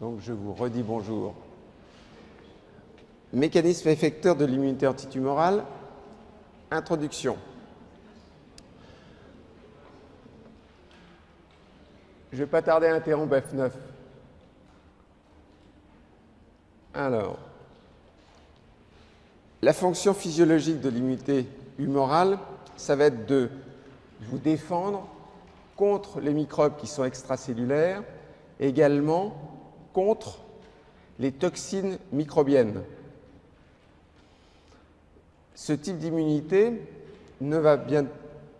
Donc je vous redis bonjour. Mécanisme effecteur de l'immunité antitumorale, introduction. Je ne vais pas tarder à interrompre F9. Alors, la fonction physiologique de l'immunité humorale, ça va être de vous défendre contre les microbes qui sont extracellulaires, également contre les toxines microbiennes. Ce type d'immunité ne va bien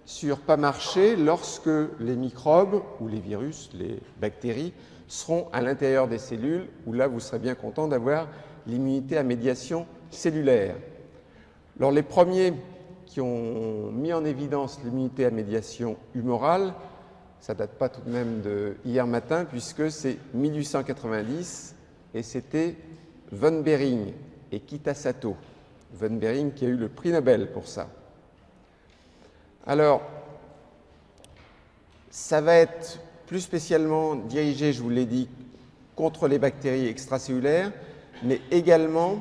sûr pas marcher lorsque les microbes ou les virus, les bactéries, seront à l'intérieur des cellules, où là vous serez bien content d'avoir l'immunité à médiation cellulaire. Alors les premiers qui ont mis en évidence l'immunité à médiation humorale, ça ne date pas tout de même de hier matin, puisque c'est 1890 et c'était Von Behring et Kitasato. Von Behring qui a eu le prix Nobel pour ça. Alors, ça va être plus spécialement dirigé, je vous l'ai dit, contre les bactéries extracellulaires, mais également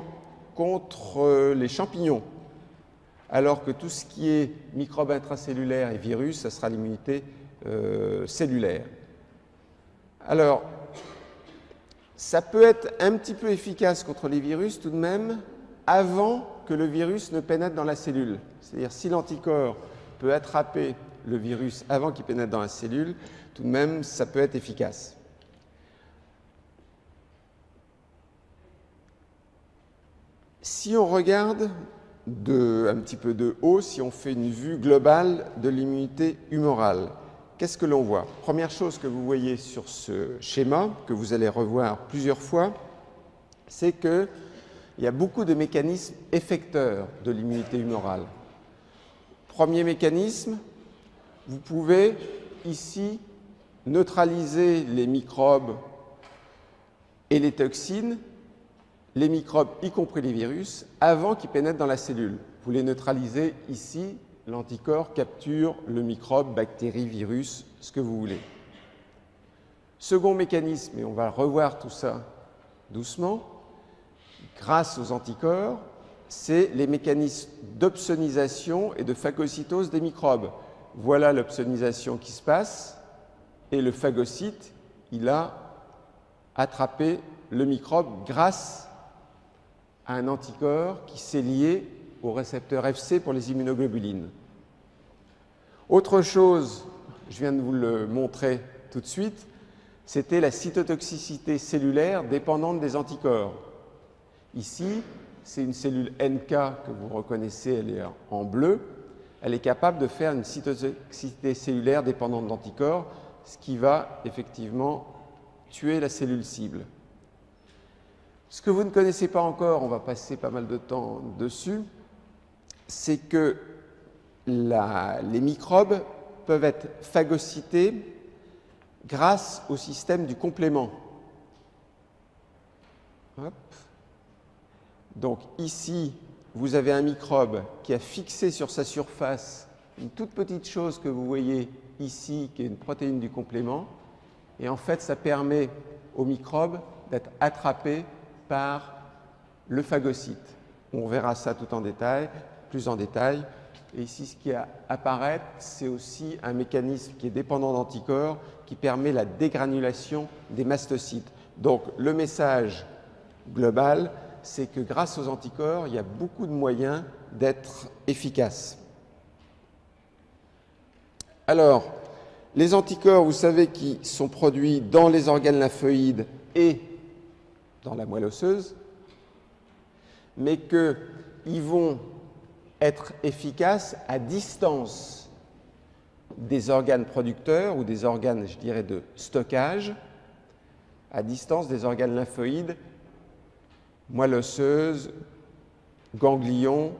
contre les champignons. Alors que tout ce qui est microbes intracellulaires et virus, ça sera l'immunité cellulaire. Alors, ça peut être un petit peu efficace contre les virus tout de même, avant que le virus ne pénètre dans la cellule. C'est-à-dire, si l'anticorps peut attraper le virus avant qu'il pénètre dans la cellule, tout de même, ça peut être efficace. Si on regarde un petit peu de haut, si on fait une vue globale de l'immunité humorale, qu'est-ce que l'on voit? Première chose que vous voyez sur ce schéma, que vous allez revoir plusieurs fois, c'est qu'il y a beaucoup de mécanismes effecteurs de l'immunité humorale. Premier mécanisme, vous pouvez ici neutraliser les microbes et les toxines, les microbes y compris les virus, avant qu'ils pénètrent dans la cellule. Vous les neutralisez ici, l'anticorps capture le microbe, bactérie, virus, ce que vous voulez. Second mécanisme, et on va revoir tout ça doucement, grâce aux anticorps, c'est les mécanismes d'opsonisation et de phagocytose des microbes. Voilà l'opsonisation qui se passe, et le phagocyte, il a attrapé le microbe grâce à un anticorps qui s'est lié au récepteur Fc pour les immunoglobulines. Autre chose, je viens de vous le montrer tout de suite, c'était la cytotoxicité cellulaire dépendante des anticorps. Ici, c'est une cellule NK que vous reconnaissez, elle est en bleu. Elle est capable de faire une cytotoxicité cellulaire dépendante d'anticorps, ce qui va effectivement tuer la cellule cible. Ce que vous ne connaissez pas encore, on va passer pas mal de temps dessus, c'est que les microbes peuvent être phagocytés grâce au système du complément. Hop. Donc ici, vous avez un microbe qui a fixé sur sa surface une toute petite chose que vous voyez ici, qui est une protéine du complément, et en fait, ça permet au microbe d'être attrapé par le phagocyte. On verra ça tout en détail, plus en détail. Et ici, ce qui apparaît, c'est aussi un mécanisme qui est dépendant d'anticorps qui permet la dégranulation des mastocytes. Donc, le message global, c'est que grâce aux anticorps, il y a beaucoup de moyens d'être efficaces. Alors, les anticorps, vous savez qu'ils sont produits dans les organes lymphoïdes et dans la moelle osseuse, mais qu'ils vont être efficaces à distance des organes producteurs ou des organes, je dirais, de stockage, à distance des organes lymphoïdes, moelle osseuse, ganglions,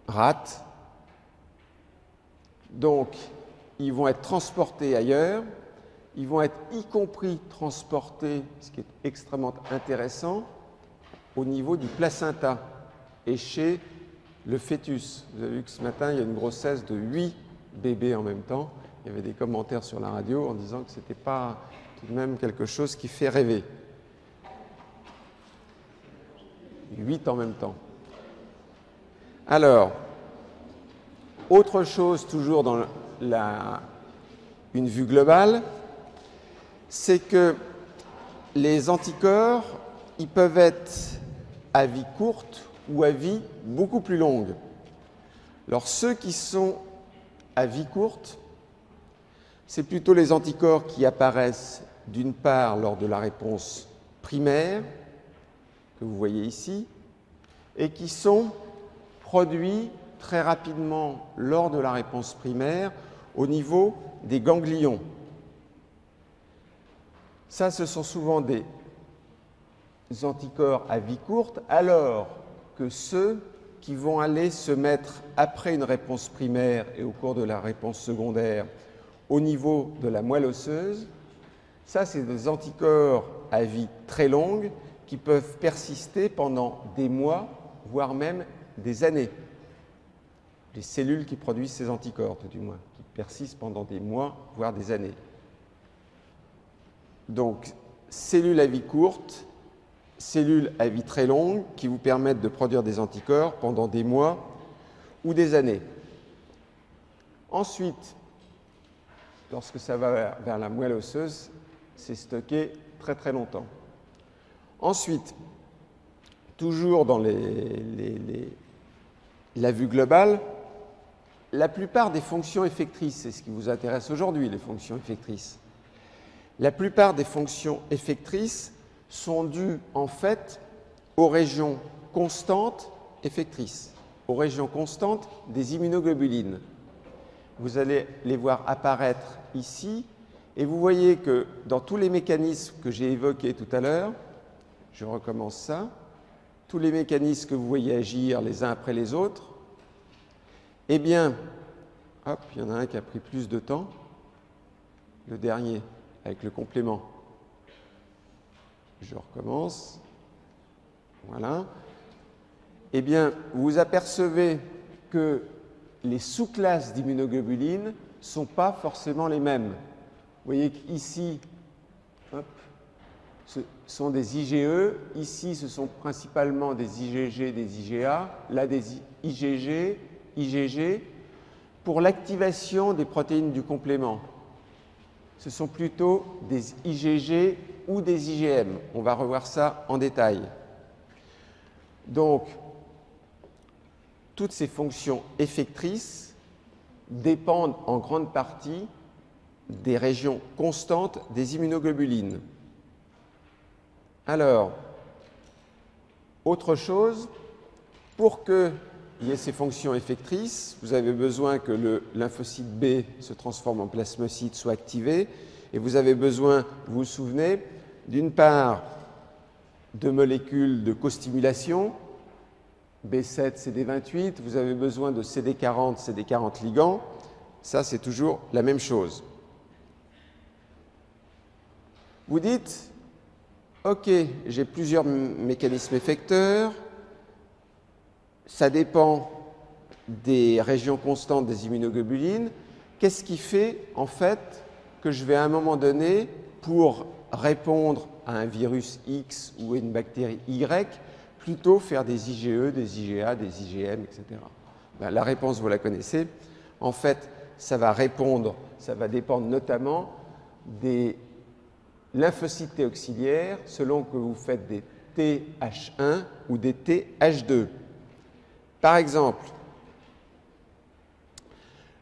rate. Donc, ils vont être transportés ailleurs, ils vont être y compris transportés, ce qui est extrêmement intéressant, au niveau du placenta et chez le fœtus. Vous avez vu que ce matin, il y a une grossesse de 8 bébés en même temps, Il y avait des commentaires sur la radio en disant que ce n'était pas tout de même quelque chose qui fait rêver. 8 en même temps. Alors, autre chose toujours dans une vue globale, c'est que les anticorps, ils peuvent être à vie courte ou à vie beaucoup plus longue. Alors ceux qui sont à vie courte, c'est plutôt les anticorps qui apparaissent d'une part lors de la réponse primaire, que vous voyez ici, et qui sont produits très rapidement lors de la réponse primaire au niveau des ganglions. Ça, ce sont souvent des anticorps à vie courte, alors que ceux qui vont aller se mettre après une réponse primaire et au cours de la réponse secondaire au niveau de la moelle osseuse, ça, c'est des anticorps à vie très longue qui peuvent persister pendant des mois, voire même des années. Les cellules qui produisent ces anticorps, tout du moins, qui persistent pendant des mois, voire des années. Donc, cellules à vie courte, cellules à vie très longue qui vous permettent de produire des anticorps pendant des mois ou des années. Ensuite, lorsque ça va vers la moelle osseuse, c'est stocké très très longtemps. Ensuite, toujours dans la vue globale, la plupart des fonctions effectrices, c'est ce qui vous intéresse aujourd'hui, les fonctions effectrices. La plupart des fonctions effectrices sont dues en fait aux régions constantes effectrices, aux régions constantes des immunoglobulines. Vous allez les voir apparaître ici, et vous voyez que dans tous les mécanismes que j'ai évoqués tout à l'heure, je recommence ça, tous les mécanismes que vous voyez agir les uns après les autres, eh bien, hop, il y en a un qui a pris plus de temps, le dernier, avec le complément. Je recommence. Voilà. Eh bien, vous apercevez que les sous-classes d'immunoglobulines ne sont pas forcément les mêmes. Vous voyez qu'ici, hop, ce sont des IgE, ici ce sont principalement des IgG, des IgA, là des IgG, IgG, pour l'activation des protéines du complément. Ce sont plutôt des IgG ou des IgM. On va revoir ça en détail. Donc, toutes ces fonctions effectrices dépendent en grande partie des régions constantes des immunoglobulines. Alors, autre chose, pour qu'il y ait ces fonctions effectrices, vous avez besoin que le lymphocyte B se transforme en plasmocyte, soit activé, et vous avez besoin, vous vous souvenez, d'une part de molécules de costimulation, B7, CD28, vous avez besoin de CD40, CD40 ligands, ça c'est toujours la même chose. Vous dites, ok, j'ai plusieurs mécanismes effecteurs, ça dépend des régions constantes des immunoglobulines. Qu'est-ce qui fait, en fait, que je vais à un moment donné, pour répondre à un virus X ou à une bactérie Y, plutôt faire des IgE, des IgA, des IgM, etc. Ben, la réponse, vous la connaissez. En fait, ça va dépendre notamment des lymphocytes T auxiliaires, selon que vous faites des TH1 ou des TH2. Par exemple,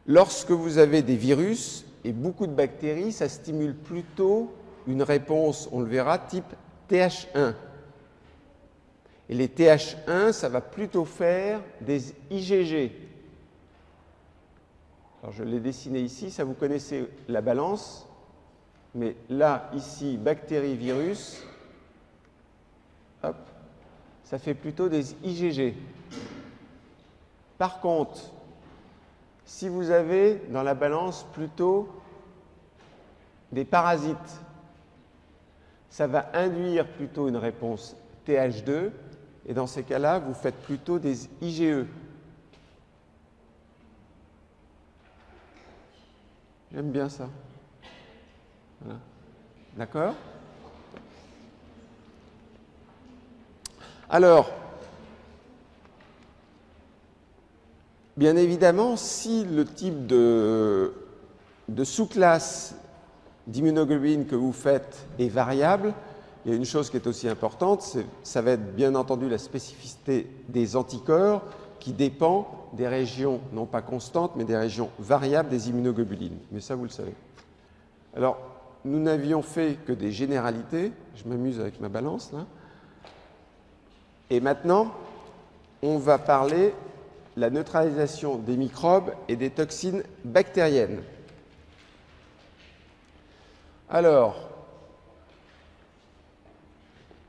lorsque vous avez des virus et beaucoup de bactéries, ça stimule plutôt une réponse, on le verra, type TH1. Et les TH1, ça va plutôt faire des IgG. Alors je l'ai dessiné ici, ça vous connaissez la balance, mais là, ici, bactéries, virus, hop, ça fait plutôt des IgG. Par contre, si vous avez dans la balance plutôt des parasites, ça va induire plutôt une réponse TH2, et dans ces cas-là, vous faites plutôt des IgE. J'aime bien ça. Voilà. D'accord? Alors, bien évidemment, si le type de sous-classe d'immunoglobulines que vous faites est variable, il y a une chose qui est aussi importante, ça va être bien entendu la spécificité des anticorps qui dépend des régions, non pas constantes, mais des régions variables des immunoglobulines. Mais ça, vous le savez. Alors, nous n'avions fait que des généralités. Je m'amuse avec ma balance, là. Et maintenant, on va parler de la neutralisation des microbes et des toxines bactériennes. Alors,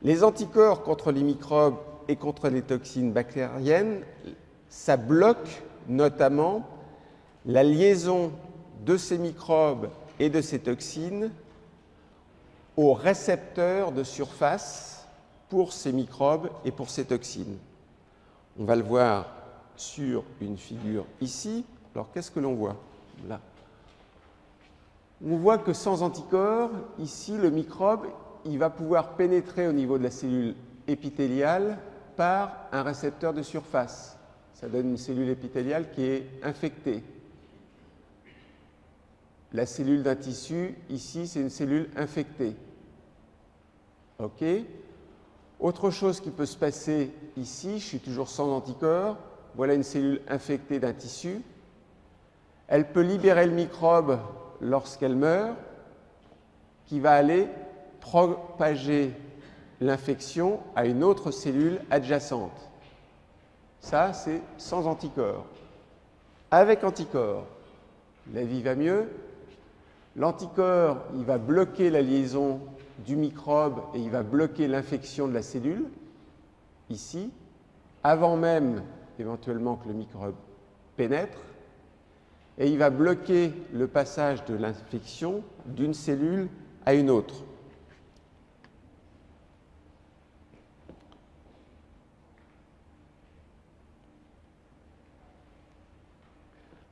les anticorps contre les microbes et contre les toxines bactériennes, ça bloque notamment la liaison de ces microbes et de ces toxines aux récepteurs de surface pour ces microbes et pour ces toxines. On va le voir sur une figure ici. Alors, qu'est-ce que l'on voit là? On voit que sans anticorps, ici, le microbe, il va pouvoir pénétrer au niveau de la cellule épithéliale par un récepteur de surface. Ça donne une cellule épithéliale qui est infectée. La cellule d'un tissu, ici, c'est une cellule infectée. OK? Autre chose qui peut se passer ici, je suis toujours sans anticorps, voilà une cellule infectée d'un tissu. Elle peut libérer le microbe lorsqu'elle meurt, qui va aller propager l'infection à une autre cellule adjacente. Ça, c'est sans anticorps. Avec anticorps, la vie va mieux. L'anticorps, il va bloquer la liaison du microbe et il va bloquer l'infection de la cellule, ici, avant même éventuellement que le microbe pénètre, et il va bloquer le passage de l'infection d'une cellule à une autre.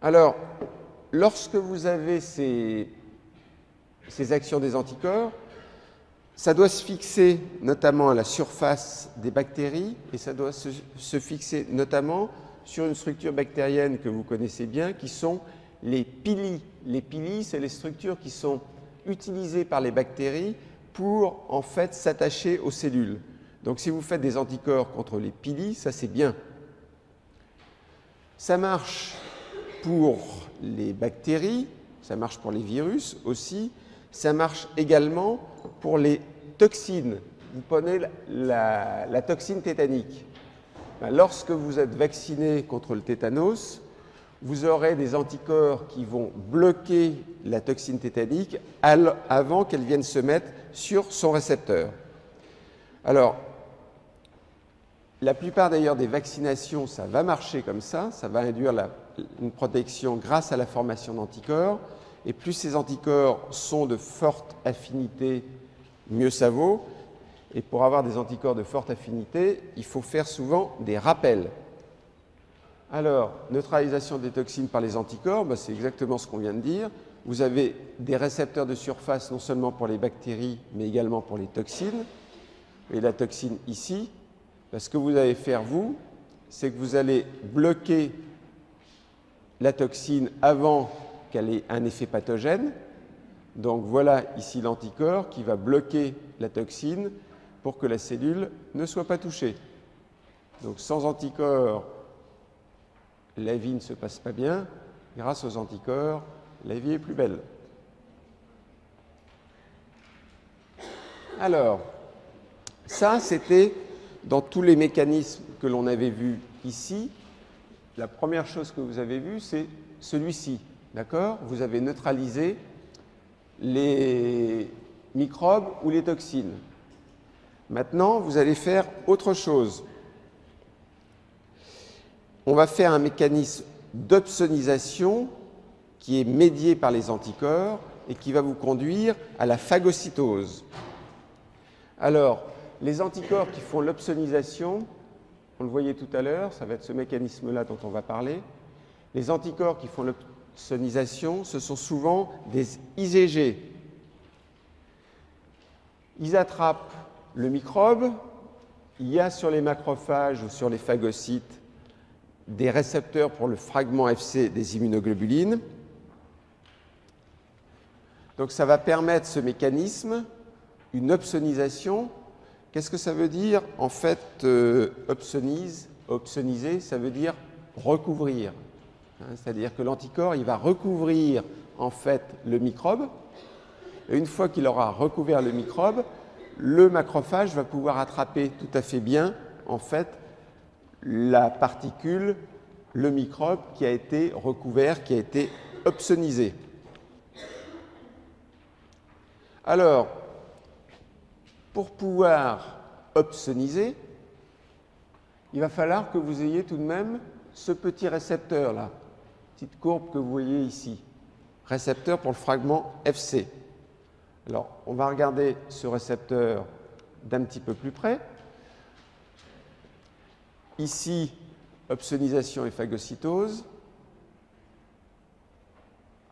Alors, lorsque vous avez ces actions des anticorps, ça doit se fixer notamment à la surface des bactéries et ça doit se fixer notamment sur une structure bactérienne que vous connaissez bien, qui sont les pili. Les pili, c'est les structures qui sont utilisées par les bactéries pour en fait s'attacher aux cellules. Donc si vous faites des anticorps contre les pili, ça c'est bien. Ça marche pour les bactéries, ça marche pour les virus aussi, ça marche également pour les toxines. Vous prenez la toxine tétanique. Lorsque vous êtes vacciné contre le tétanos, vous aurez des anticorps qui vont bloquer la toxine tétanique avant qu'elle vienne se mettre sur son récepteur. Alors, la plupart d'ailleurs des vaccinations, ça va marcher comme ça va induire une protection grâce à la formation d'anticorps. Et plus ces anticorps sont de forte affinité, mieux ça vaut. Et pour avoir des anticorps de forte affinité, il faut faire souvent des rappels. Alors, neutralisation des toxines par les anticorps, c'est exactement ce qu'on vient de dire. Vous avez des récepteurs de surface non seulement pour les bactéries, mais également pour les toxines. Et la toxine ici, ce que vous allez faire, vous, c'est que vous allez bloquer la toxine avant qu'elle ait un effet pathogène. Donc voilà ici l'anticorps qui va bloquer la toxine pour que la cellule ne soit pas touchée. Donc sans anticorps, la vie ne se passe pas bien. Grâce aux anticorps, la vie est plus belle. Alors, ça c'était dans tous les mécanismes que l'on avait vus ici. La première chose que vous avez vue, c'est celui-ci. D'accord? Vous avez neutralisé les microbes ou les toxines. Maintenant, vous allez faire autre chose. On va faire un mécanisme d'opsonisation qui est médié par les anticorps et qui va vous conduire à la phagocytose. Alors, les anticorps qui font l'opsonisation, on le voyait tout à l'heure, ça va être ce mécanisme-là dont on va parler. Les anticorps qui font opsonisations, ce sont souvent des IgG. Ils attrapent le microbe. Il y a sur les macrophages ou sur les phagocytes des récepteurs pour le fragment Fc des immunoglobulines. Donc ça va permettre ce mécanisme, une opsonisation. Qu'est-ce que ça veut dire? En fait, opsoniser, ça veut dire recouvrir. C'est-à-dire que l'anticorps, il va recouvrir en fait le microbe. Et une fois qu'il aura recouvert le microbe, le macrophage va pouvoir attraper tout à fait bien en fait la particule, le microbe qui a été recouvert, qui a été opsonisé. Alors, pour pouvoir opsoniser, il va falloir que vous ayez tout de même ce petit récepteur-là, petite courbe que vous voyez ici, récepteur pour le fragment Fc. Alors, on va regarder ce récepteur d'un petit peu plus près. Ici, opsonisation et phagocytose.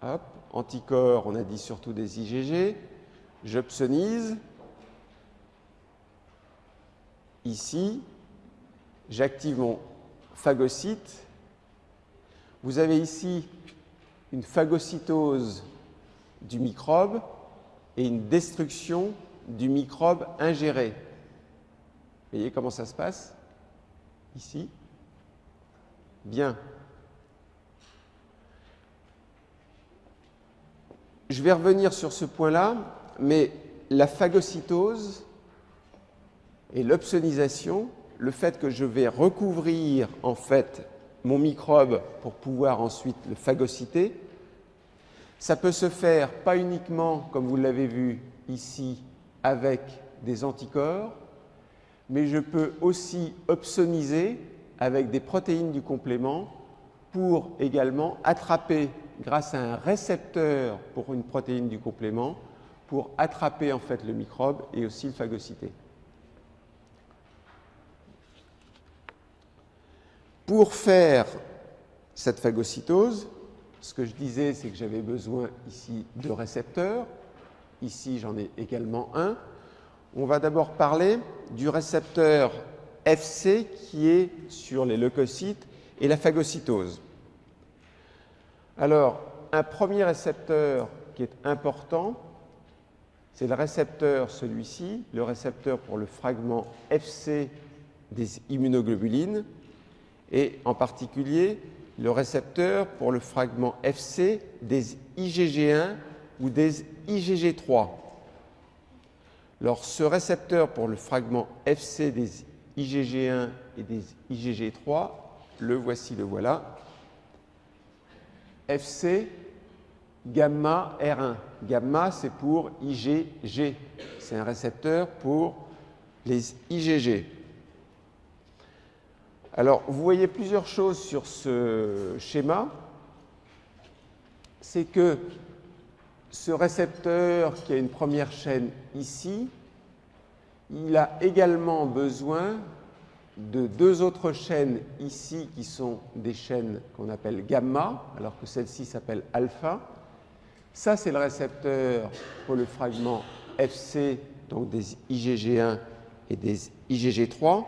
Hop, anticorps, on a dit surtout des IgG. J'opsonise. Ici, j'active mon phagocyte. Vous avez ici une phagocytose du microbe et une destruction du microbe ingéré. Vous voyez comment ça se passe? Ici. Bien. Je vais revenir sur ce point-là, mais la phagocytose et l'opsonisation, le fait que je vais recouvrir en fait mon microbe pour pouvoir ensuite le phagocyter, ça peut se faire pas uniquement, comme vous l'avez vu ici, avec des anticorps, mais je peux aussi opsoniser avec des protéines du complément pour également attraper, grâce à un récepteur pour une protéine du complément, pour attraper en fait le microbe et aussi le phagocyter. Pour faire cette phagocytose, ce que je disais, c'est que j'avais besoin ici de récepteurs. Ici, j'en ai également un. On va d'abord parler du récepteur Fc qui est sur les leucocytes et la phagocytose. Alors, un premier récepteur qui est important, c'est le récepteur, celui-ci, le récepteur pour le fragment Fc des immunoglobulines, et en particulier le récepteur pour le fragment Fc des IgG1 ou des IgG3. Alors, ce récepteur pour le fragment Fc des IgG1 et des IgG3, le voici, le voilà. Fc gamma R1. Gamma, c'est pour IgG. C'est un récepteur pour les IgG. Alors, vous voyez plusieurs choses sur ce schéma. C'est que ce récepteur qui a une première chaîne ici, il a également besoin de deux autres chaînes ici qui sont des chaînes qu'on appelle gamma, alors que celle-ci s'appelle alpha. Ça, c'est le récepteur pour le fragment Fc, donc des IgG1 et des IgG3.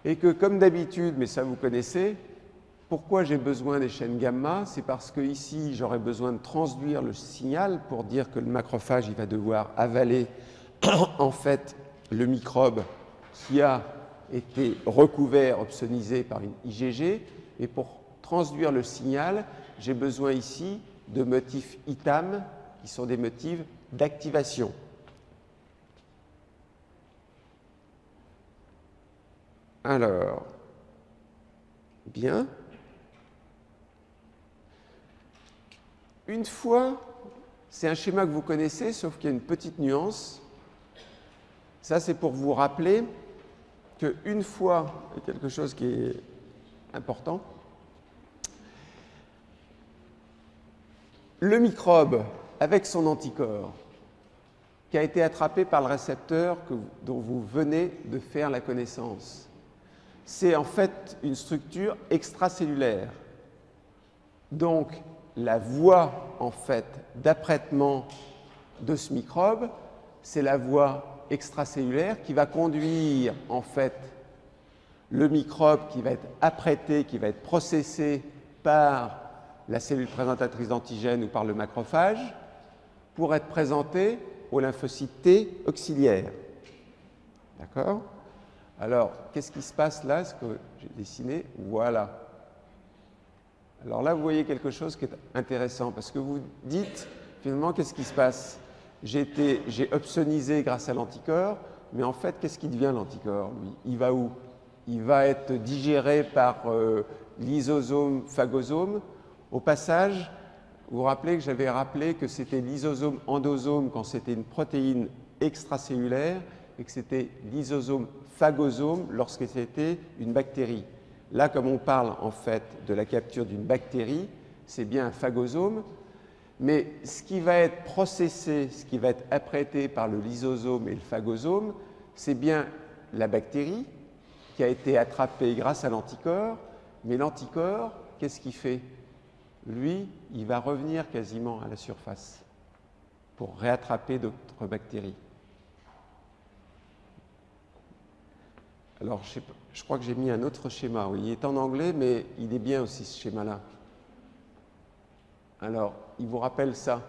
Et que, comme d'habitude, mais ça vous connaissez, pourquoi j'ai besoin des chaînes gamma? C'est parce que ici, j'aurai besoin de transduire le signal pour dire que le macrophage il va devoir avaler en fait le microbe qui a été recouvert, opsonisé par une IgG. Et pour transduire le signal, j'ai besoin ici de motifs ITAM qui sont des motifs d'activation. Alors, bien. Une fois, c'est un schéma que vous connaissez, sauf qu'il y a une petite nuance. Ça, c'est pour vous rappeler qu'une fois, il y a quelque chose qui est important, le microbe, avec son anticorps, qui a été attrapé par le récepteur dont vous venez de faire la connaissance, c'est en fait une structure extracellulaire. Donc, la voie, en fait, d'apprêtement de ce microbe, c'est la voie extracellulaire qui va conduire, en fait, le microbe qui va être apprêté, qui va être processé par la cellule présentatrice d'antigènes ou par le macrophage pour être présenté au lymphocyte T auxiliaire. D'accord? Alors, qu'est-ce qui se passe là? Ce que j'ai dessiné, voilà. Alors là, vous voyez quelque chose qui est intéressant parce que vous dites, finalement, qu'est-ce qui se passe? J'ai opsonisé grâce à l'anticorps, mais en fait, qu'est-ce qui devient l'anticorps, lui? Il va où? Il va être digéré par lysosome, phagosome. Au passage, vous vous rappelez que j'avais rappelé que c'était lysosome, endosome quand c'était une protéine extracellulaire et que c'était lysosome, phagosome lorsque c'était une bactérie. Là, comme on parle en fait de la capture d'une bactérie, c'est bien un phagosome, mais ce qui va être processé, ce qui va être apprêté par le lysosome et le phagosome, c'est bien la bactérie qui a été attrapée grâce à l'anticorps, mais l'anticorps, qu'est-ce qu'il fait? Lui, il va revenir quasiment à la surface pour réattraper d'autres bactéries. Alors, je crois que j'ai mis un autre schéma. Oui, il est en anglais, mais il est bien aussi ce schéma-là. Alors, il vous rappelle ça.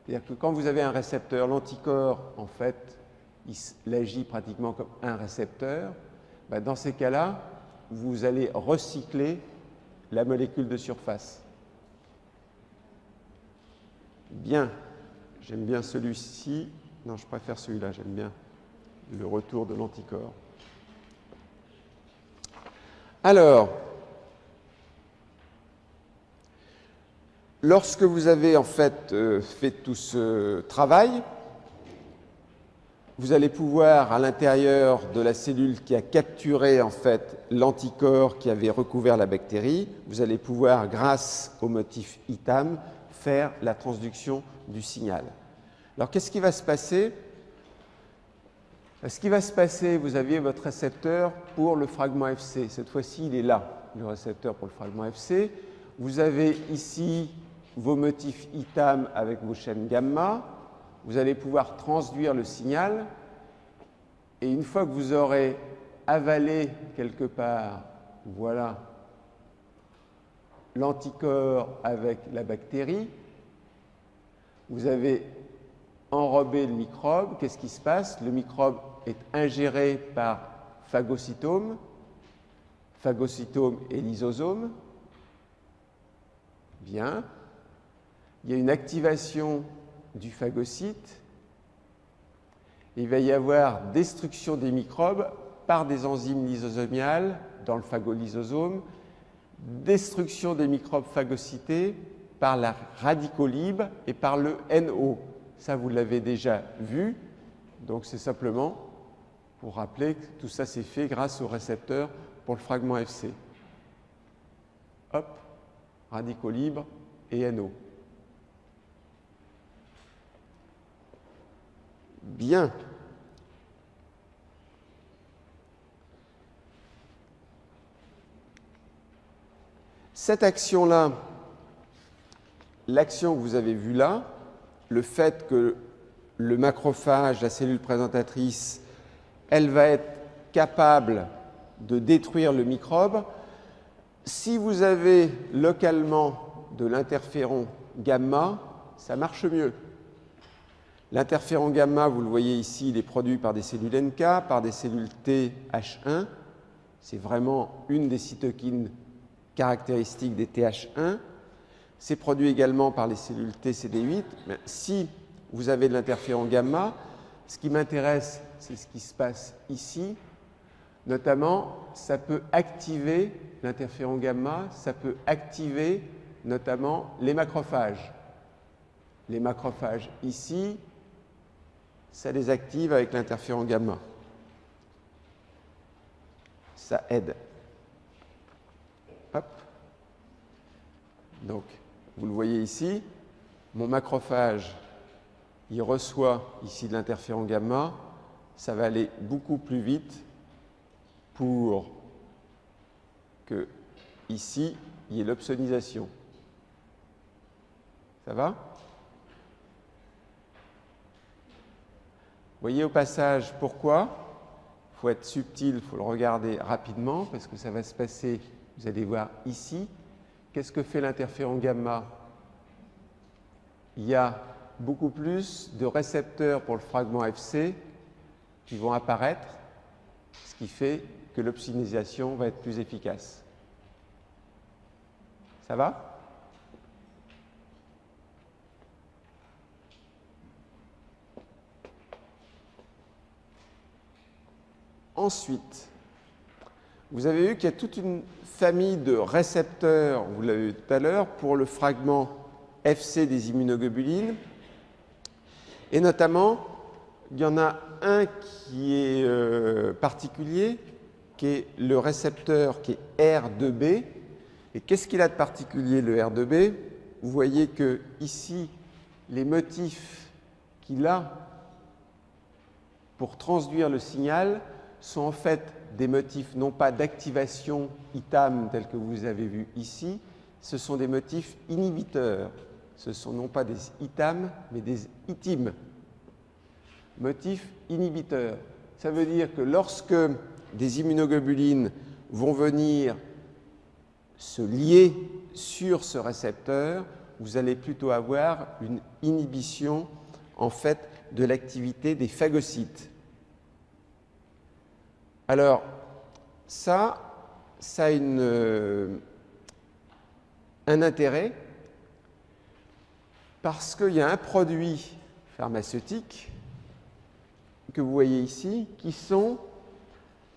C'est-à-dire que quand vous avez un récepteur, l'anticorps, en fait, il agit pratiquement comme un récepteur. Ben, dans ces cas-là, vous allez recycler la molécule de surface. Bien. J'aime bien celui-ci. Non, je préfère celui-là. J'aime bien le retour de l'anticorps. Alors, lorsque vous avez en fait fait tout ce travail, vous allez pouvoir, à l'intérieur de la cellule qui a capturé en fait l'anticorps qui avait recouvert la bactérie, vous allez pouvoir, grâce au motif ITAM, faire la transduction du signal. Alors, qu'est-ce qui va se passer? Ce qui va se passer, vous aviez votre récepteur pour le fragment FC. Cette fois-ci, il est là, le récepteur pour le fragment FC. Vous avez ici vos motifs ITAM avec vos chaînes gamma. Vous allez pouvoir transduire le signal. Et une fois que vous aurez avalé quelque part, voilà, l'anticorps avec la bactérie, vous avez enrobé le microbe. Qu'est-ce qui se passe? Le microbe est ingéré par phagocytome et lysosome. Bien. Il y a une activation du phagocyte. Il va y avoir destruction des microbes par des enzymes lysosomiales dans le phagolysosome, destruction des microbes phagocytés par la radicolib et par le NO. Ça, vous l'avez déjà vu. Donc, c'est simplement pour rappeler que tout ça s'est fait grâce au récepteur pour le fragment FC. Hop, radicaux libres et NO. Bien. Cette action-là, l'action que vous avez vue là, le fait que le macrophage, la cellule présentatrice, elle va être capable de détruire le microbe. Si vous avez localement de l'interféron gamma, ça marche mieux. L'interféron gamma, vous le voyez ici, il est produit par des cellules NK, par des cellules TH1. C'est vraiment une des cytokines caractéristiques des TH1. C'est produit également par les cellules TCD8. Mais si vous avez de l'interféron gamma, ce qui m'intéresse, c'est ce qui se passe ici. Notamment, ça peut activer l'interféron gamma, ça peut activer notamment les macrophages. Les macrophages ici, ça les active avec l'interféron gamma. Ça aide. Hop. Donc, vous le voyez ici, mon macrophage, il reçoit ici de l'interféron gamma, ça va aller beaucoup plus vite pour que ici, il y ait l'opsonisation. Ça va? Vous voyez au passage pourquoi? Il faut être subtil, il faut le regarder rapidement parce que ça va se passer, vous allez voir ici. Qu'est-ce que fait l'interféron gamma? Il y a beaucoup plus de récepteurs pour le fragment Fc qui vont apparaître, ce qui fait que l'opsonisation va être plus efficace. Ça va? Ensuite, vous avez vu qu'il y a toute une famille de récepteurs, vous l'avez vu tout à l'heure, pour le fragment Fc des immunoglobulines. Et notamment, il y en a un qui est particulier, qui est le récepteur qui est R2b. Et qu'est-ce qu'il a de particulier, le R2b? Vous voyez que ici, les motifs qu'il a pour transduire le signal sont en fait des motifs non pas d'activation ITAM tels que vous avez vu ici, ce sont des motifs inhibiteurs. Ce sont non pas des ITAM, mais des ITIM. Motifs inhibiteurs. Ça veut dire que lorsque des immunoglobulines vont venir se lier sur ce récepteur, vous allez plutôt avoir une inhibition en fait de l'activité des phagocytes. Alors, ça a un intérêt parce qu'il y a un produit pharmaceutique que vous voyez ici qui sont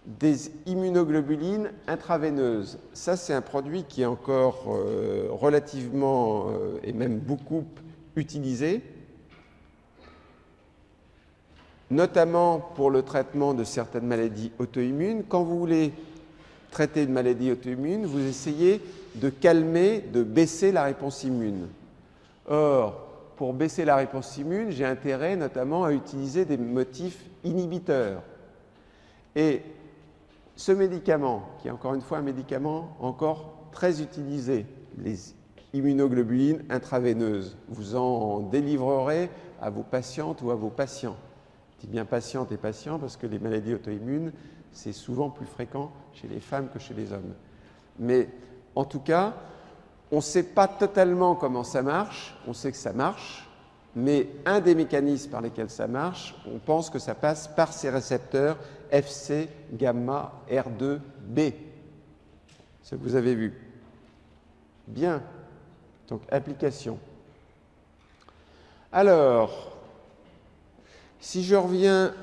des immunoglobulines intraveineuses. Ça, c'est un produit qui est encore relativement et même beaucoup utilisé, notamment pour le traitement de certaines maladies auto-immunes. Quand vous voulez traiter une maladie auto-immune, vous essayez de calmer, de baisser la réponse immune. Or, pour baisser la réponse immune, j'ai intérêt notamment à utiliser des motifs inhibiteurs. Et ce médicament, qui est encore une fois un médicament encore très utilisé, les immunoglobulines intraveineuses, vous en délivrerez à vos patientes ou à vos patients. Je dis bien patientes et patients parce que les maladies auto-immunes, c'est souvent plus fréquent chez les femmes que chez les hommes. Mais en tout cas, on ne sait pas totalement comment ça marche, on sait que ça marche, mais un des mécanismes par lesquels ça marche, on pense que ça passe par ces récepteurs Fc, gamma, R2b. Ce que vous avez vu. Bien. Donc, application. Alors, si je reviens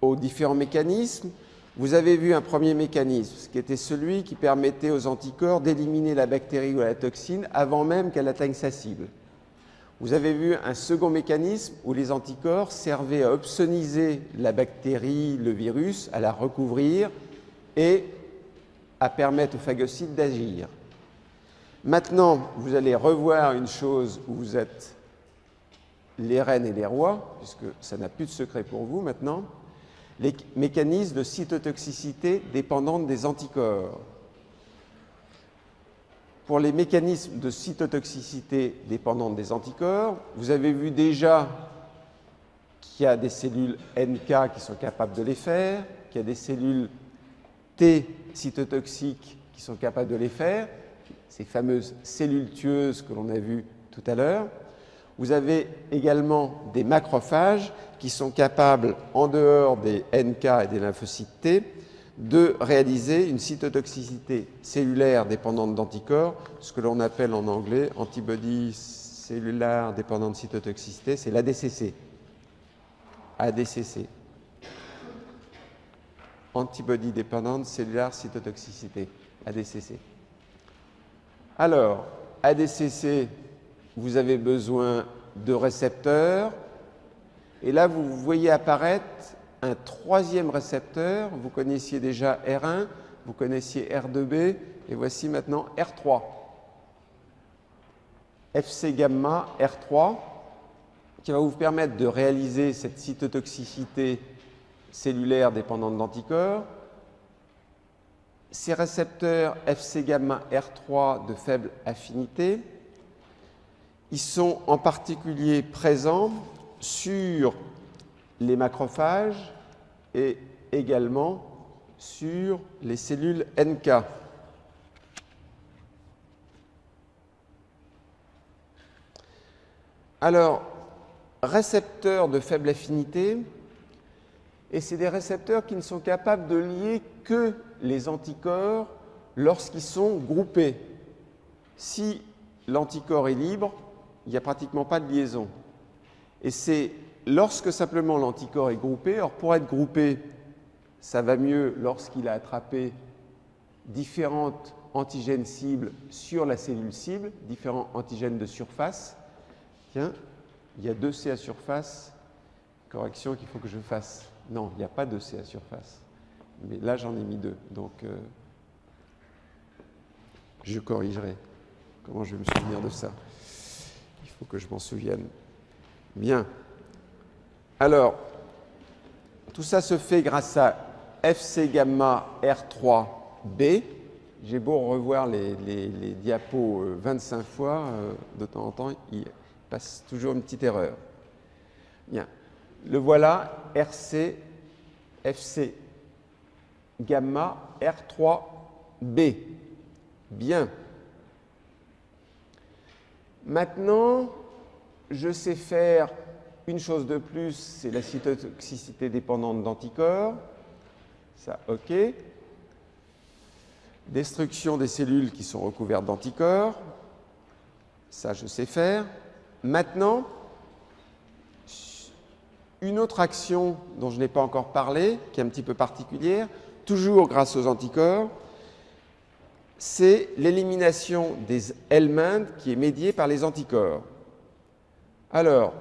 aux différents mécanismes, vous avez vu un premier mécanisme, qui était celui qui permettait aux anticorps d'éliminer la bactérie ou la toxine avant même qu'elle atteigne sa cible. Vous avez vu un second mécanisme où les anticorps servaient à opsoniser la bactérie, le virus, à la recouvrir et à permettre aux phagocytes d'agir. Maintenant, vous allez revoir une chose où vous êtes les reines et les rois, puisque ça n'a plus de secret pour vous maintenant, les mécanismes de cytotoxicité dépendants des anticorps. Pour les mécanismes de cytotoxicité dépendants des anticorps, vous avez vu déjà qu'il y a des cellules NK qui sont capables de les faire, qu'il y a des cellules T cytotoxiques qui sont capables de les faire, ces fameuses cellules tueuses que l'on a vues tout à l'heure. Vous avez également des macrophages qui sont capables, en dehors des NK et des lymphocytes T, de réaliser une cytotoxicité cellulaire dépendante d'anticorps, ce que l'on appelle en anglais antibody cellular dépendant de cytotoxicité, c'est l'ADCC. ADCC. Antibody dépendant cellular cytotoxicité, ADCC. Alors, ADCC, vous avez besoin de récepteurs. Et là, vous voyez apparaître un troisième récepteur. Vous connaissiez déjà R1, vous connaissiez R2b, et voici maintenant R3. Fc gamma R3, qui va vous permettre de réaliser cette cytotoxicité cellulaire dépendante d'anticorps. Ces récepteurs Fc gamma R3 de faible affinité Ils sont en particulier présents sur les macrophages et également sur les cellules NK. Alors, récepteurs de faible affinité, et c'est des récepteurs qui ne sont capables de lier que les anticorps lorsqu'ils sont groupés. Si l'anticorps est libre, il n'y a pratiquement pas de liaison. Et c'est lorsque simplement l'anticorps est groupé, alors pour être groupé, ça va mieux lorsqu'il a attrapé différentes antigènes cibles sur la cellule cible, différents antigènes de surface. Tiens, il y a 2 C à surface. Correction qu'il faut que je fasse. Non, il n'y a pas 2 C à surface. Mais là, j'en ai mis 2. Donc, je corrigerai. Comment je vais me souvenir de ça? Il faut que je m'en souvienne. Bien. Alors, tout ça se fait grâce à Fc gamma R3b. J'ai beau revoir les diapos 25 fois, de temps en temps, il passe toujours une petite erreur. Bien. Le voilà, Fc gamma R3b. Bien. Maintenant, je sais faire une chose de plus, c'est la cytotoxicité dépendante d'anticorps. Ça, OK. Destruction des cellules qui sont recouvertes d'anticorps. Ça, je sais faire. Maintenant, une autre action dont je n'ai pas encore parlé, qui est un petit peu particulière, toujours grâce aux anticorps, c'est l'élimination des helminths qui est médiée par les anticorps. Alors,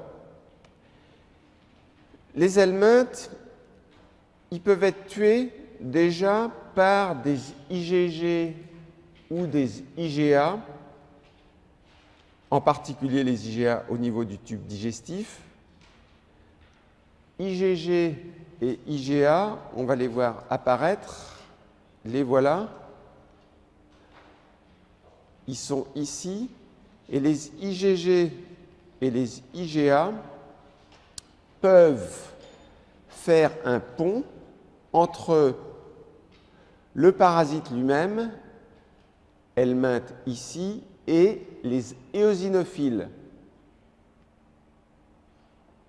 les helminths, ils peuvent être tués déjà par des IgG ou des IgA, en particulier les IgA au niveau du tube digestif. IgG et IgA, on va les voir apparaître. Les voilà. Ils sont ici. Et les IgG et les IgA peuvent faire un pont entre le parasite lui-même, helminth ici, et les éosinophiles.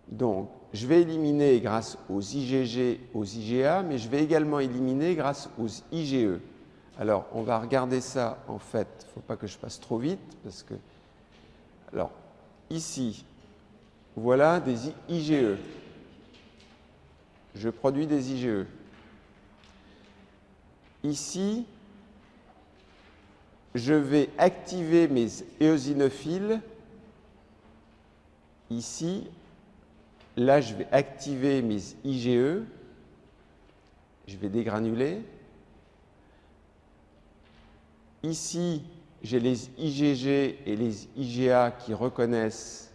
Donc, je vais éliminer grâce aux IgG, aux IgA, mais je vais également éliminer grâce aux IgE. Alors, on va regarder ça, en fait, il ne faut pas que je passe trop vite, parce que... Alors, ici, voilà des IgE. Je produis des IgE. Ici, je vais activer mes éosinophiles. Ici, là, je vais activer mes IgE. Je vais dégranuler. Ici, j'ai les IgG et les IgA qui reconnaissent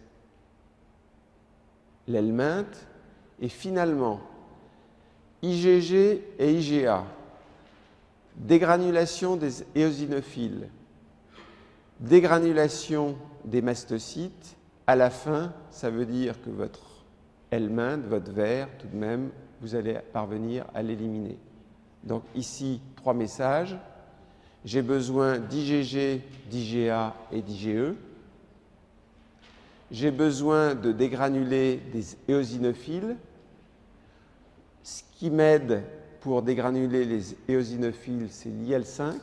l'helminth. Et finalement, IgG et IgA, dégranulation des éosinophiles, dégranulation des mastocytes. À la fin, ça veut dire que votre helminth, votre ver, tout de même, vous allez parvenir à l'éliminer. Donc ici, 3 messages. J'ai besoin d'IgG, d'IgA et d'IgE. J'ai besoin de dégranuler des éosinophiles. Ce qui m'aide pour dégranuler les éosinophiles, c'est l'IL5.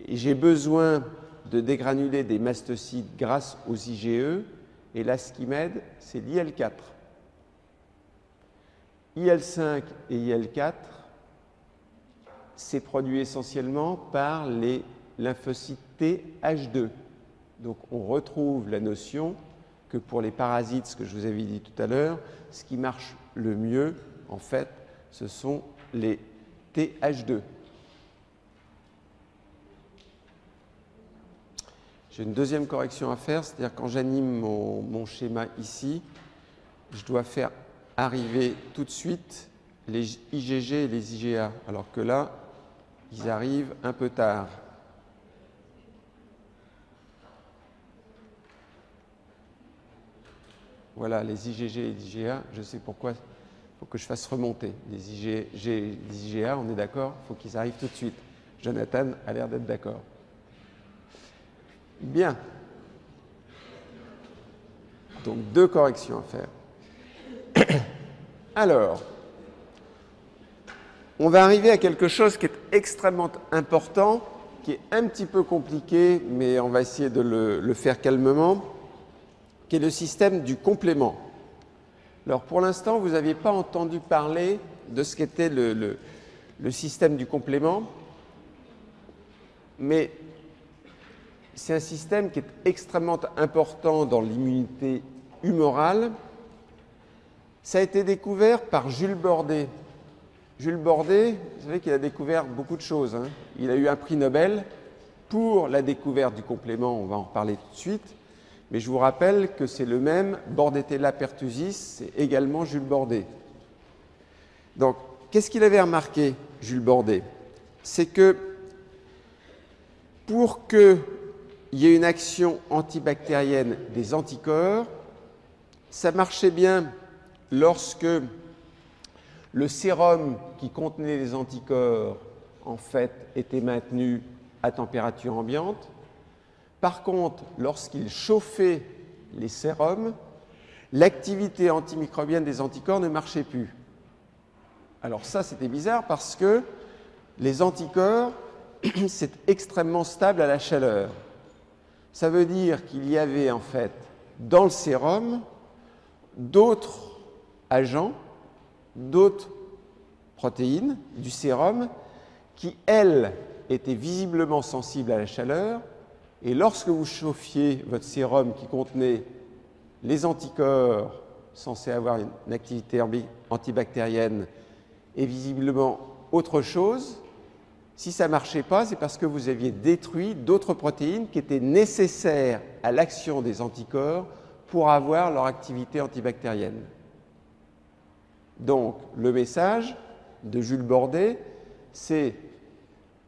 Et j'ai besoin de dégranuler des mastocytes grâce aux IgE. Et là, ce qui m'aide, c'est l'IL4. IL5 et IL4, c'est produit essentiellement par les lymphocytes Th2. Donc, on retrouve la notion que pour les parasites, ce que je vous avais dit tout à l'heure, ce qui marche le mieux, en fait, ce sont les Th2. J'ai une deuxième correction à faire, c'est-à-dire quand j'anime mon schéma ici, je dois faire arriver tout de suite les IgG et les IgA, alors que là, ils arrivent un peu tard. Voilà, les IgG et les IgA, je sais pourquoi, il faut que je fasse remonter. Les IgG et les IgA, on est d'accord, il faut qu'ils arrivent tout de suite. Jonathan a l'air d'être d'accord. Bien. Donc, 2 corrections à faire. Alors, on va arriver à quelque chose qui est extrêmement important, qui est un petit peu compliqué, mais on va essayer de le faire calmement, qui est le système du complément. Alors, pour l'instant, vous n'aviez pas entendu parler de ce qu'était le système du complément, mais c'est un système qui est extrêmement important dans l'immunité humorale. Ça a été découvert par Jules Bordet. Jules Bordet, vous savez qu'il a découvert beaucoup de choses, hein. Il a eu un prix Nobel pour la découverte du complément, on va en reparler tout de suite. Mais je vous rappelle que c'est le même Bordetella pertussis, c'est également Jules Bordet. Donc, qu'est-ce qu'il avait remarqué, Jules Bordet? C'est que pour qu'il y ait une action antibactérienne des anticorps, ça marchait bien lorsque le sérum qui contenait les anticorps, en fait, était maintenu à température ambiante. Par contre, lorsqu'il chauffait les sérums, l'activité antimicrobienne des anticorps ne marchait plus. Alors ça, c'était bizarre parce que les anticorps, c'est extrêmement stable à la chaleur. Ça veut dire qu'il y avait en fait dans le sérum d'autres agents, d'autres protéines du sérum qui, elles, étaient visiblement sensibles à la chaleur. Et lorsque vous chauffiez votre sérum qui contenait les anticorps censés avoir une activité antibactérienne et visiblement autre chose, si ça ne marchait pas, c'est parce que vous aviez détruit d'autres protéines qui étaient nécessaires à l'action des anticorps pour avoir leur activité antibactérienne. Donc, le message de Jules Bordet, c'est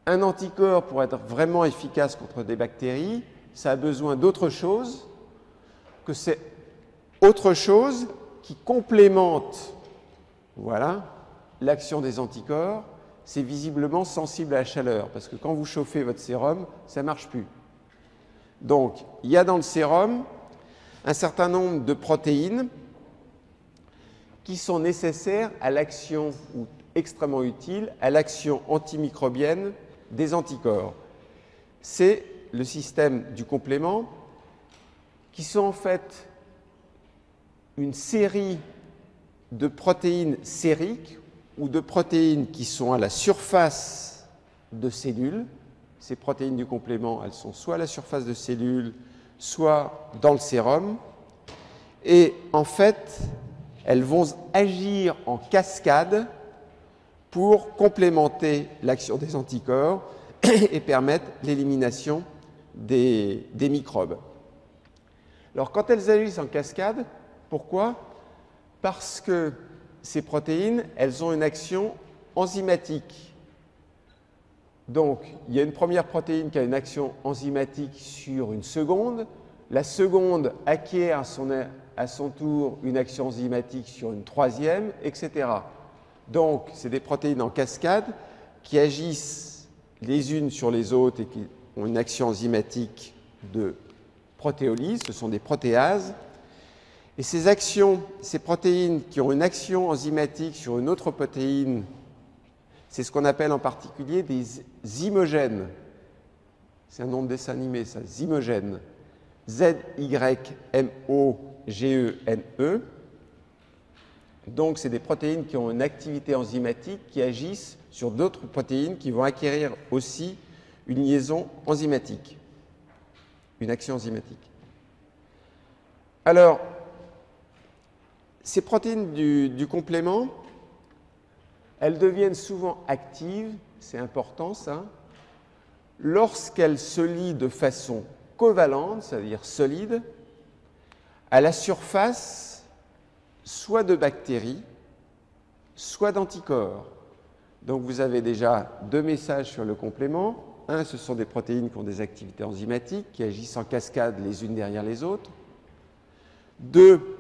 un anticorps pour être vraiment efficace contre des bactéries, ça a besoin d'autre chose, que c'est autre chose qui complémente, voilà, l'action des anticorps. C'est visiblement sensible à la chaleur, parce que quand vous chauffez votre sérum, ça ne marche plus. Donc, il y a dans le sérum un certain nombre de protéines qui sont nécessaires à l'action, ou extrêmement utiles, à l'action antimicrobienne des anticorps. C'est le système du complément, qui sont en fait une série de protéines sériques, ou de protéines qui sont à la surface de cellules. Ces protéines du complément, elles sont soit à la surface de cellules, soit dans le sérum. Et en fait, elles vont agir en cascade pour complémenter l'action des anticorps et permettre l'élimination des microbes. Alors, quand elles agissent en cascade, pourquoi? Parce que ces protéines, elles ont une action enzymatique. Donc, il y a une première protéine qui a une action enzymatique sur une seconde. La seconde acquiert à son tour une action enzymatique sur une troisième, etc. Donc, c'est des protéines en cascade qui agissent les unes sur les autres et qui ont une action enzymatique de protéolyse. Ce sont des protéases. Et ces protéines qui ont une action enzymatique sur une autre protéine, c'est ce qu'on appelle en particulier des zymogènes. C'est un nom de dessin animé, ça, zymogènes. Z-Y-M-O-G-E-N-E. Donc, c'est des protéines qui ont une activité enzymatique qui agissent sur d'autres protéines qui vont acquérir aussi une liaison enzymatique, une action enzymatique. Alors, ces protéines du complément, elles deviennent souvent actives, c'est important ça, lorsqu'elles se lient de façon covalente, c'est-à-dire solide, à la surface soit de bactéries, soit d'anticorps. Donc vous avez déjà 2 messages sur le complément. Un, ce sont des protéines qui ont des activités enzymatiques, qui agissent en cascade les unes derrière les autres. 2,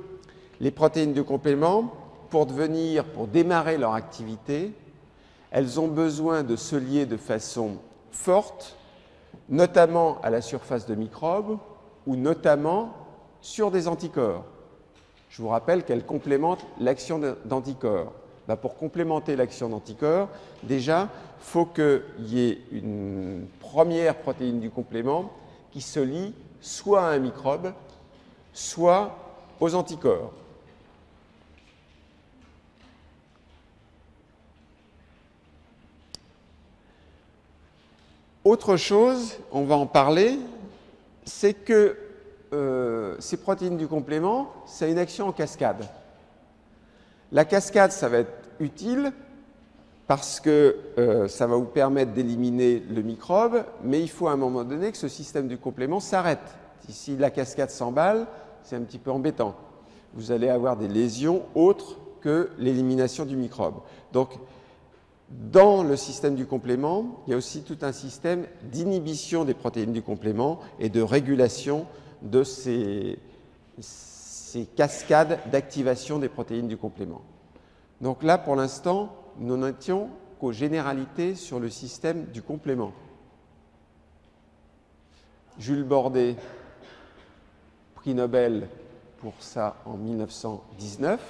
Les protéines du complément, pour démarrer leur activité, elles ont besoin de se lier de façon forte, notamment à la surface de microbes ou notamment sur des anticorps. Je vous rappelle qu'elles complémentent l'action d'anticorps. Pour complémenter l'action d'anticorps, déjà, il faut qu'il y ait une première protéine du complément qui se lie soit à un microbe, soit aux anticorps. Autre chose, on va en parler, c'est que ces protéines du complément, ça a une action en cascade. La cascade, ça va être utile parce que ça va vous permettre d'éliminer le microbe, mais il faut à un moment donné que ce système du complément s'arrête. Si la cascade s'emballe, c'est un petit peu embêtant. Vous allez avoir des lésions autres que l'élimination du microbe. Donc, dans le système du complément, il y a aussi tout un système d'inhibition des protéines du complément et de régulation de ces cascades d'activation des protéines du complément. Donc là, pour l'instant, nous n'en étions qu'aux généralités sur le système du complément. Jules Bordet, prix Nobel pour ça en 1919.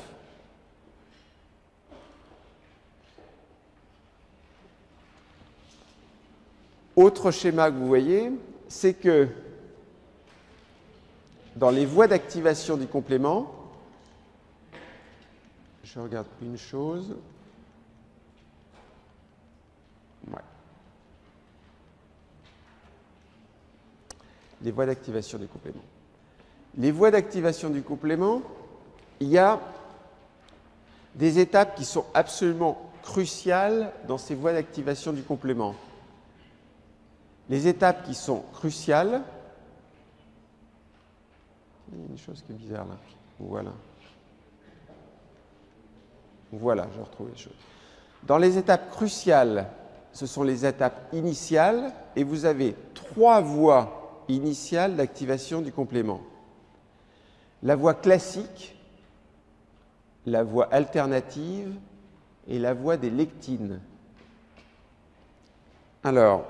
Autre schéma que vous voyez, c'est que dans les voies d'activation du complément, je regarde une chose. Ouais. Les voies d'activation du complément. Les voies d'activation du complément, il y a des étapes qui sont absolument cruciales dans ces voies d'activation du complément. Les étapes qui sont cruciales, il y a une chose qui est bizarre là, voilà. Voilà, je retrouve les choses. Dans les étapes cruciales, ce sont les étapes initiales et vous avez 3 voies initiales d'activation du complément. La voie classique, la voie alternative et la voie des lectines. Alors,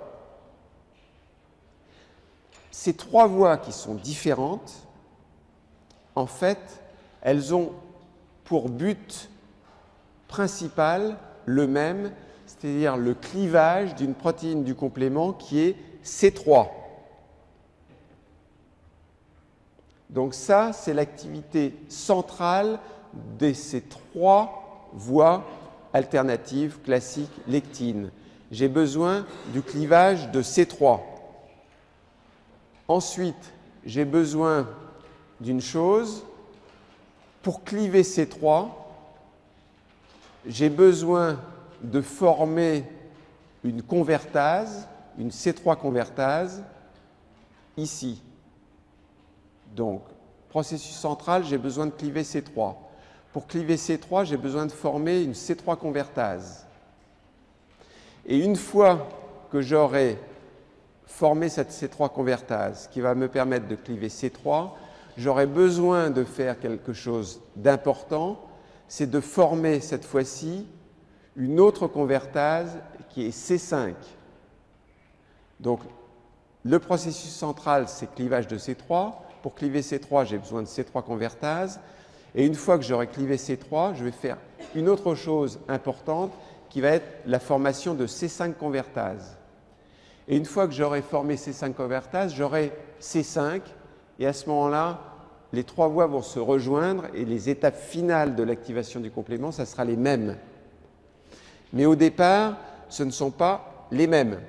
ces 3 voies qui sont différentes, en fait, elles ont pour but principal le même, c'est-à-dire le clivage d'une protéine du complément qui est C3. Donc ça, c'est l'activité centrale de ces 3 voies alternatives, classiques, lectines. J'ai besoin du clivage de C3. Ensuite, j'ai besoin d'une chose. Pour cliver C3, j'ai besoin de former une convertase, une C3 convertase, ici. Donc, processus central, j'ai besoin de cliver C3. Pour cliver C3, j'ai besoin de former une C3 convertase. Et une fois que j'aurai formé cette C3 convertase qui va me permettre de cliver C3, j'aurai besoin de faire quelque chose d'important, c'est de former cette fois-ci une autre convertase qui est C5. Donc, le processus central, c'est clivage de C3. Pour cliver C3, j'ai besoin de C3 convertase. Et une fois que j'aurai clivé C3, je vais faire une autre chose importante qui va être la formation de C5 convertase. Et une fois que j'aurai formé C5 convertase, j'aurai C5. Et à ce moment-là, les 3 voies vont se rejoindre et les étapes finales de l'activation du complément, ça sera les mêmes. Mais au départ, ce ne sont pas les mêmes.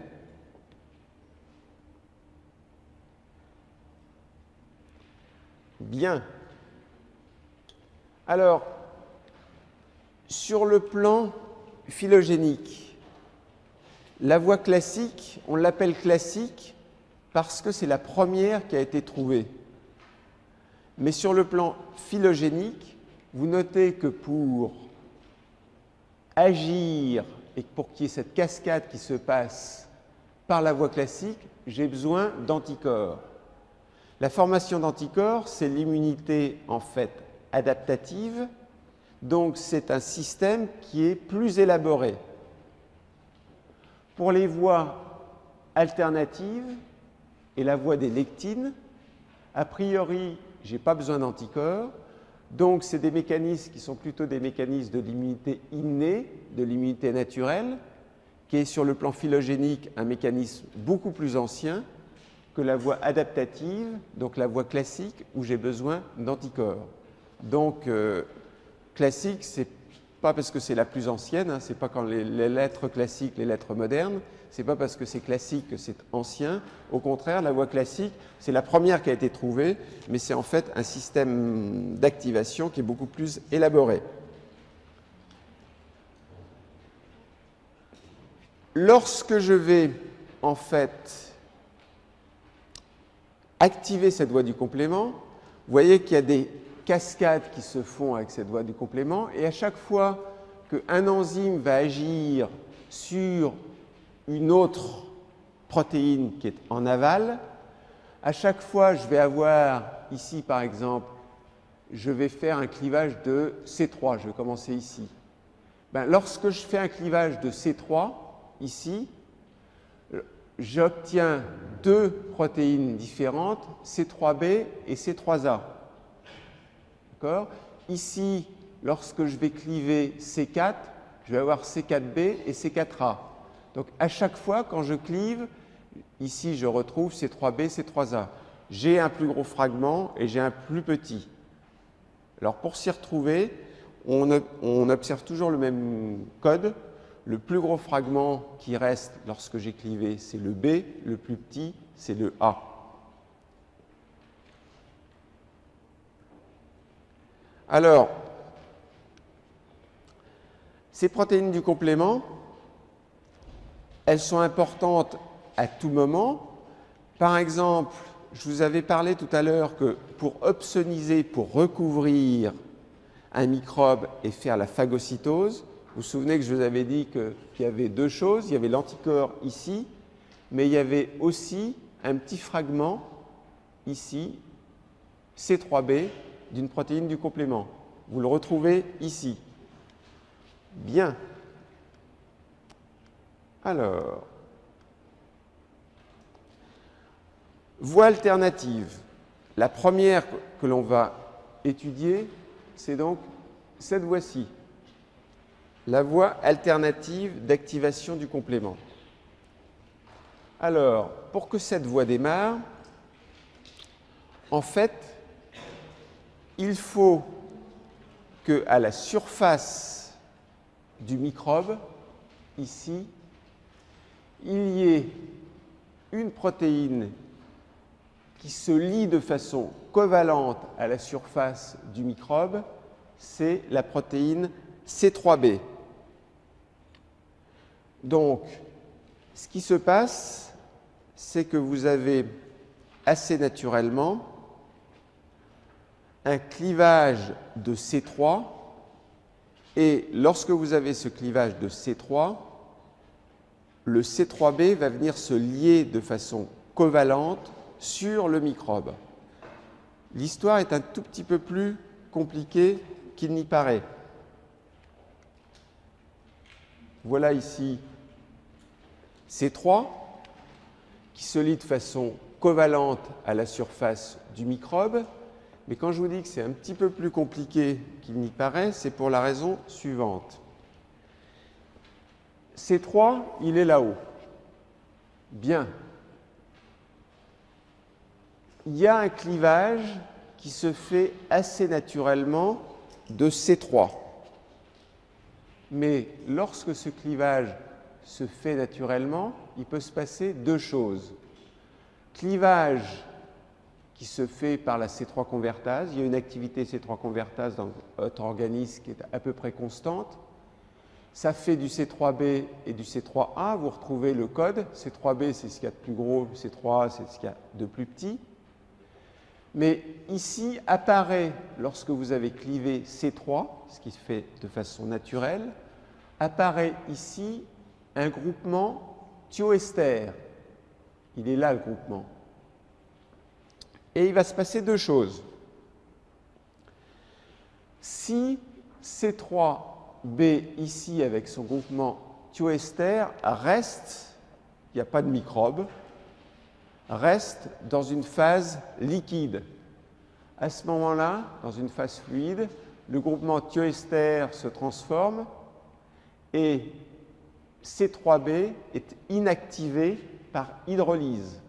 Bien. Alors, sur le plan phylogénique, la voie classique, on l'appelle classique parce que c'est la première qui a été trouvée. Mais sur le plan phylogénique, vous notez que pour agir et pour qu'il y ait cette cascade qui se passe par la voie classique, j'ai besoin d'anticorps. La formation d'anticorps, c'est l'immunité en fait adaptative, donc c'est un système qui est plus élaboré. Pour les voies alternatives et la voie des lectines, a priori, je n'ai pas besoin d'anticorps, donc c'est des mécanismes qui sont plutôt des mécanismes de l'immunité innée, de l'immunité naturelle, qui est sur le plan phylogénique un mécanisme beaucoup plus ancien que la voie adaptative, donc la voie classique où j'ai besoin d'anticorps. Donc classique, c'est pas parce que c'est la plus ancienne, hein, c'est pas quand les lettres classiques, les lettres modernes, c'est pas parce que c'est classique que c'est ancien. Au contraire, la voie classique, c'est la première qui a été trouvée, mais c'est en fait un système d'activation qui est beaucoup plus élaboré. Lorsque je vais en fait activer cette voie du complément, vous voyez qu'il y a des cascades qui se font avec cette voie du complément, et à chaque fois qu'un enzyme va agir sur une autre protéine qui est en aval, à chaque fois je vais avoir ici par exemple, je vais faire un clivage de C3, je vais commencer ici. Lorsque je fais un clivage de C3, ici, j'obtiens deux protéines différentes, C3b et C3a. D'accord ? Ici, lorsque je vais cliver C4, je vais avoir C4b et C4a. Donc, à chaque fois, quand je clive, ici, je retrouve C3b, C3a. J'ai un plus gros fragment et j'ai un plus petit. Alors, pour s'y retrouver, on observe toujours le même code. Le plus gros fragment qui reste lorsque j'ai clivé, c'est le B. Le plus petit, c'est le A. Alors, ces protéines du complément, elles sont importantes à tout moment. Par exemple, je vous avais parlé tout à l'heure que pour opsoniser, pour recouvrir un microbe et faire la phagocytose, vous vous souvenez que je vous avais dit qu'il y avait deux choses. Il y avait l'anticorps ici, mais il y avait aussi un petit fragment ici, C3b, d'une protéine du complément. Vous le retrouvez ici. Bien. Alors, voie alternative. La première que l'on va étudier, c'est donc cette voie-ci. La voie alternative d'activation du complément. Alors, pour que cette voie démarre, en fait, il faut qu'à la surface du microbe, ici, il y ait une protéine qui se lie de façon covalente à la surface du microbe, c'est la protéine C3b. Donc, ce qui se passe, c'est que vous avez assez naturellement un clivage de C3, et lorsque vous avez ce clivage de C3, le C3b va venir se lier de façon covalente sur le microbe. L'histoire est un tout petit peu plus compliquée qu'il n'y paraît. Voilà ici C3 qui se lie de façon covalente à la surface du microbe. Mais quand je vous dis que c'est un petit peu plus compliqué qu'il n'y paraît, c'est pour la raison suivante. C3, il est là-haut. Bien. Il y a un clivage qui se fait assez naturellement de C3. Mais lorsque ce clivage se fait naturellement, il peut se passer deux choses. Clivage qui se fait par la C3 convertase. Il y a une activité C3 convertase dans votre organisme qui est à peu près constante. Ça fait du C3b et du C3a. Vous retrouvez le code. C3b, c'est ce qu'il y a de plus gros. C3a, c'est ce qu'il y a de plus petit. Mais ici apparaît, lorsque vous avez clivé C3, ce qui se fait de façon naturelle, apparaît ici un groupement thioester. Il est là le groupement. Et il va se passer deux choses. Si C3b ici avec son groupement thioester reste, il n'y a pas de microbe, reste dans une phase liquide. À ce moment-là, dans une phase fluide, le groupement thioester se transforme et C3b est inactivé par hydrolyse.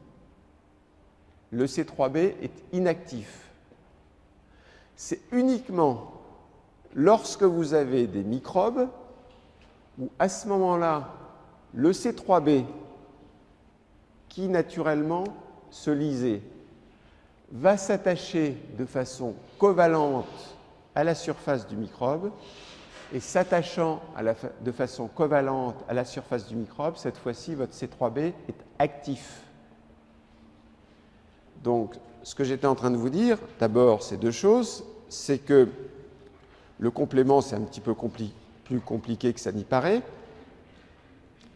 Le C3b est inactif. C'est uniquement lorsque vous avez des microbes où, à ce moment-là, le C3b, qui naturellement se lysait, va s'attacher de façon covalente à la surface du microbe, et s'attachant de façon covalente à la surface du microbe, cette fois-ci, votre C3b est actif. Donc, ce que j'étais en train de vous dire, d'abord, c'est deux choses. C'est que le complément, c'est un petit peu plus compliqué que ça n'y paraît,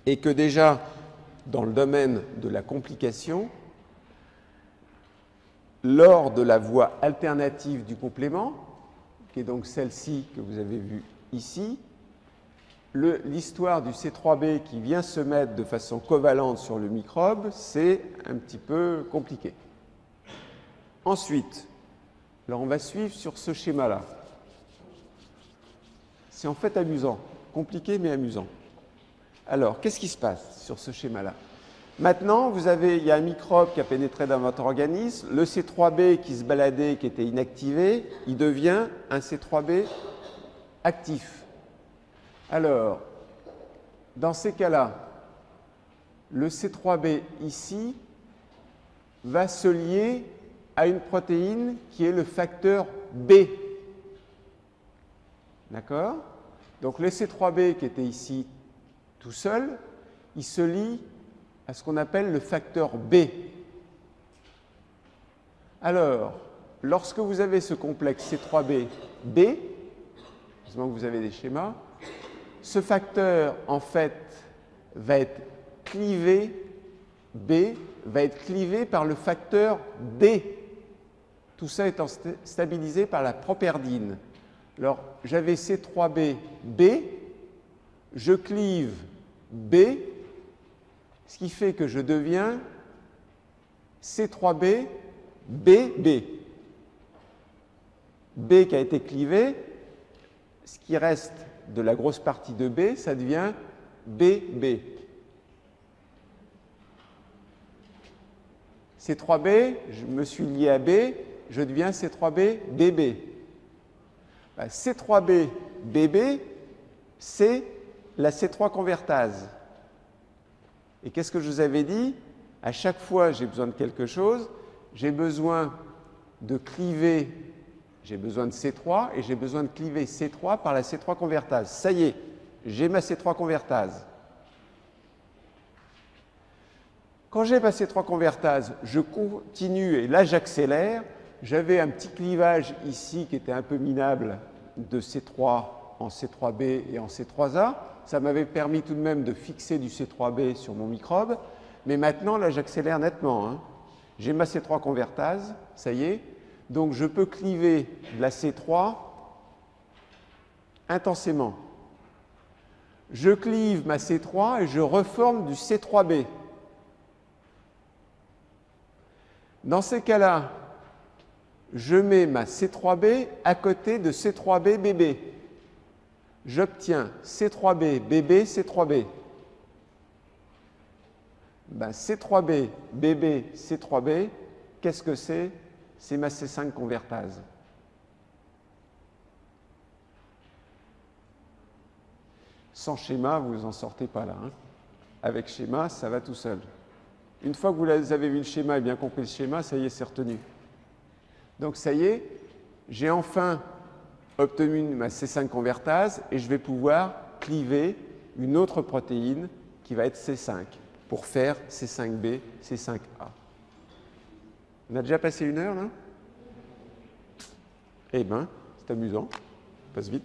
et que déjà, dans le domaine de la complication, lors de la voie alternative du complément, qui est donc celle-ci que vous avez vue ici, l'histoire du C3b qui vient se mettre de façon covalente sur le microbe, c'est un petit peu compliqué. Ensuite, alors on va suivre sur ce schéma-là. C'est en fait amusant, compliqué mais amusant. Alors, qu'est-ce qui se passe sur ce schéma-là? Maintenant, il y a un microbe qui a pénétré dans votre organisme, le C3b qui se baladait, qui était inactivé, il devient un C3b actif. Alors, dans ces cas-là, le C3b ici va se lier à une protéine qui est le facteur B. D'accord? Donc le C3b qui était ici tout seul, il se lie à ce qu'on appelle le facteur B. Alors, lorsque vous avez ce complexe C3b B, heureusement que vous avez des schémas, ce facteur, en fait, va être clivé, B, va être clivé par le facteur D. Tout ça étant stabilisé par la properdine. Alors, j'avais C3b B, je clive B, ce qui fait que je deviens C3b BB. B qui a été clivé, ce qui reste de la grosse partie de B, ça devient BB. C3b, je me suis lié à B, je deviens C3b BB. C3b BB, c'est la C3 convertase. Et qu'est-ce que je vous avais dit? À chaque fois, j'ai besoin de quelque chose, j'ai besoin de cliver, j'ai besoin de C3 et j'ai besoin de cliver C3 par la C3 convertase. Ça y est, j'ai ma C3 convertase. Quand j'ai ma C3 convertase, je continue et là j'accélère. J'avais un petit clivage ici qui était un peu minable de C3 en C3b et en C3a. Ça m'avait permis tout de même de fixer du C3b sur mon microbe. Mais maintenant, là, j'accélère nettement. Hein. J'ai ma C3 convertase, ça y est. Donc, je peux cliver de la C3 intensément. Je clive ma C3 et je reforme du C3b. Dans ces cas-là, je mets ma C3b à côté de C3b BB. J'obtiens C3b BB C3b. C3b BB C3b, qu'est-ce que c'est? C'est ma C5 convertase. Sans schéma, vous n'en sortez pas là. Hein. Avec schéma, ça va tout seul. Une fois que vous avez vu le schéma et bien compris le schéma, ça y est, c'est retenu. Donc ça y est, j'ai enfin obtenu ma C5 convertase et je vais pouvoir cliver une autre protéine qui va être C5 pour faire C5b, C5a. On a déjà passé 1 heure là? Eh bien, c'est amusant, ça passe vite.